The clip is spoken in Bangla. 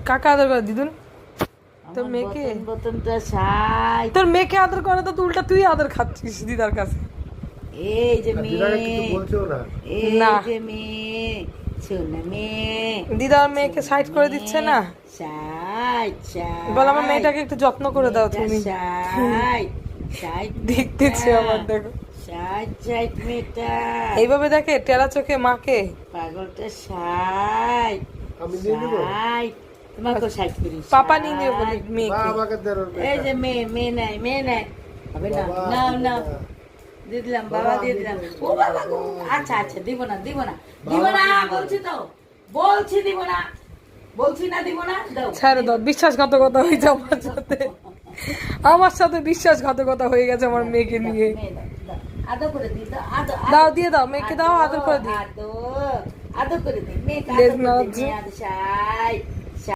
কাকা আদর করে দিদুন তোর মেয়েকে তোর মেয়েকে আদর করে তো উল্টা তুই আদর খাচ্ছিস দিদার কাছে এই যে মেয়ে না যে মেয়ে শোনা মেয়ে দিদার মেয়েকে সাইড করে দিচ্ছে না সাইড বল আমার মেয়েটাকে একটু যত্ন করে দাও তুমি সাইড সাইড দেখতেছি আমার দেখো সাইড সাইড মেয়েটা এইভাবে দেখে টেরা চোখে মাকে পাগলটা সাইড সাইড তোমাকে সাইড করি পাপা নিয়ে নিও বলি মেয়েকে এই যে মেয়ে নাই হবে না না দিয়ে দিলাম বাবা দিয়ে দিলাম ও বাবা গো আচ্ছা আচ্ছা দিব না বলছি তো দিব না দিব না দাও ছেড়ে দাও বিশ্বাসঘাতকতা হয়েছে আমার সাথে বিশ্বাসঘাতকতা হয়ে গেছে আমার মেয়েকে নিয়ে আদর করে দিই দাও দিয়ে দাও মেয়েকে দাও আদর করে দিই আদর করে দিই মেয়েকে লেজ আদর করে নাড়াচ্ছে। দিই আদর সাই